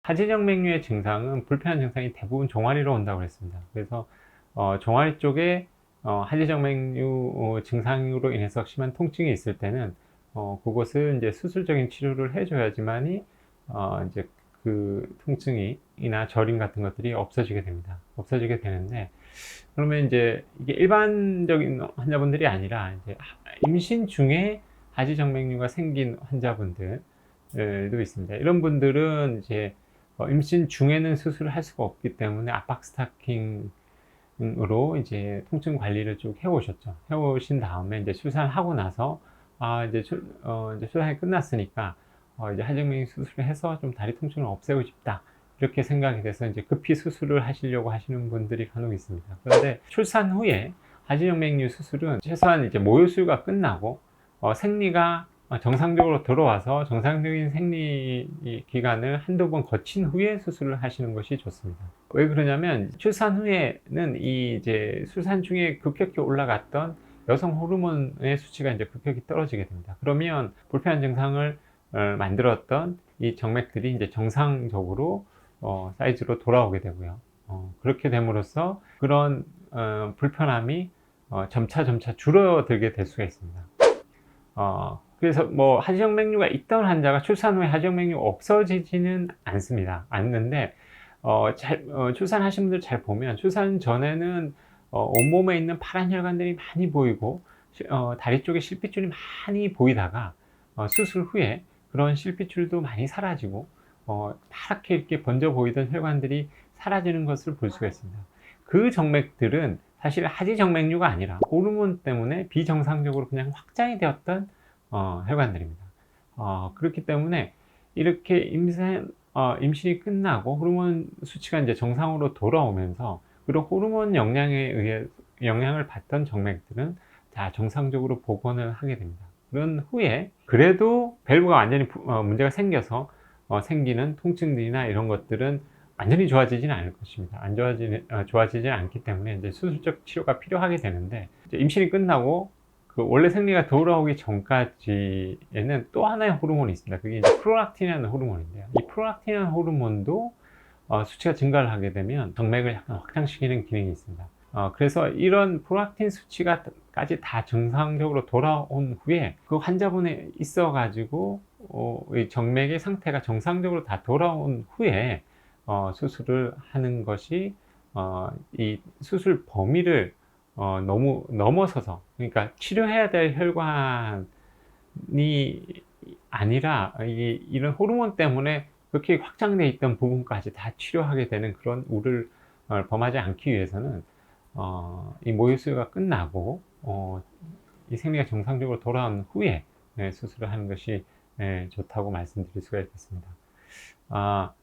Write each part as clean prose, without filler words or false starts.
하지정맥류의 증상은 불편한 증상이 대부분 종아리로 온다고 했습니다. 그래서 종아리 쪽에 하지정맥류 증상으로 인해서 심한 통증이 있을 때는 그것을 이제 수술적인 치료를 해줘야지만이 이제 그 통증이나 저림 같은 것들이 없어지게 됩니다. 없어지게 되는데, 그러면 이제 이게 일반적인 환자분들이 아니라 이제 임신 중에 하지정맥류가 생긴 환자분들도 있습니다. 이런 분들은 이제 임신 중에는 수술을 할 수가 없기 때문에 압박 스타킹으로 이제 통증 관리를 쭉 해오셨죠. 해오신 다음에 이제 출산하고 나서 이제 출산이 끝났으니까 이제 하지정맥류 수술을 해서 좀 다리 통증을 없애고 싶다, 이렇게 생각이 돼서 이제 급히 수술을 하시려고 하시는 분들이 간혹 있습니다. 그런데 출산 후에 하지정맥류 수술은 최소한 이제 모유수유가 끝나고 생리가 정상적으로 들어와서 정상적인 생리 기간을 한두 번 거친 후에 수술을 하시는 것이 좋습니다. 왜 그러냐면 출산 후에는 이 이제 출산 중에 급격히 올라갔던 여성 호르몬의 수치가 이제 급격히 떨어지게 됩니다. 그러면 불편한 증상을 만들었던 이 정맥들이 이제 정상적으로 사이즈로 돌아오게 되고요. 그렇게 됨으로써 그런 불편함이 점차 줄어들게 될 수가 있습니다. 그래서 뭐 하지정맥류가 있던 환자가 출산 후에 하지정맥류가 없어지지는 않는데 출산하신 분들 잘 보면 출산 전에는 온몸에 있는 파란 혈관들이 많이 보이고 다리 쪽에 실핏줄이 많이 보이다가 수술 후에 그런 실핏줄도 많이 사라지고 파랗게 이렇게 번져 보이던 혈관들이 사라지는 것을 볼 수가 있습니다. 그 정맥들은 사실 하지정맥류가 아니라 호르몬 때문에 비정상적으로 그냥 확장이 되었던 혈관들입니다. 그렇기 때문에 이렇게 임신이 끝나고 호르몬 수치가 이제 정상으로 돌아오면서 그런 호르몬 영향을 받던 정맥들은 다 정상적으로 복원을 하게 됩니다. 그런 후에 그래도 밸브가 완전히 문제가 생겨서 생기는 통증들이나 이런 것들은 완전히 좋아지지는 않을 것입니다. 좋아지지 않기 때문에 이제 수술적 치료가 필요하게 되는데, 이제 임신이 끝나고 그 원래 생리가 돌아오기 전까지에는 또 하나의 호르몬이 있습니다. 그게 이제 프롤락틴이라는 호르몬인데요. 이 프롤락틴이라는 호르몬도 수치가 증가를 하게 되면 정맥을 약간 확장시키는 기능이 있습니다. 그래서 이런 프롤락틴 수치가까지 다 정상적으로 돌아온 후에 그 환자분에 있어 가지고 이 정맥의 상태가 정상적으로 다 돌아온 후에 수술을 하는 것이 이 수술 범위를 너무 넘어서서, 그러니까 치료해야 될 혈관이 아니라 이런 호르몬 때문에 그렇게 확장되어 있던 부분까지 다 치료하게 되는 그런 우를 범하지 않기 위해서는 이 모유수유가 끝나고 이 생리가 정상적으로 돌아온 후에 수술을 하는 것이 좋다고 말씀드릴 수가 있겠습니다.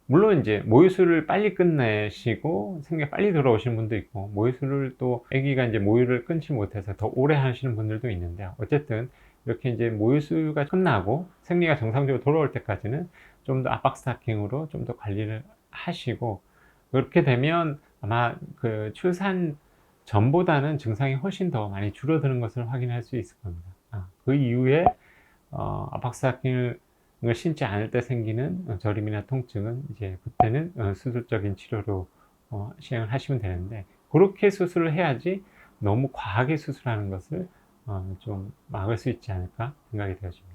물론 이제 모유수유를 빨리 끝내시고 생리가 빨리 돌아오시는 분도 있고, 모유수유를 또 아기가 이제 모유를 끊지 못해서 더 오래 하시는 분들도 있는데, 어쨌든 이렇게 이제 모유수유가 끝나고 생리가 정상적으로 돌아올 때까지는 좀 더 압박 스타킹으로 좀 더 관리를 하시고, 그렇게 되면 아마 그 출산 전보다는 증상이 훨씬 더 많이 줄어드는 것을 확인할 수 있을 겁니다. 그 이후에 압박 스타킹을 신지 않을 때 생기는 저림이나 통증은 이제 그때는 수술적인 치료로 시행을 하시면 되는데, 그렇게 수술을 해야지 너무 과하게 수술하는 것을 좀 막을 수 있지 않을까 생각이 되어집니다.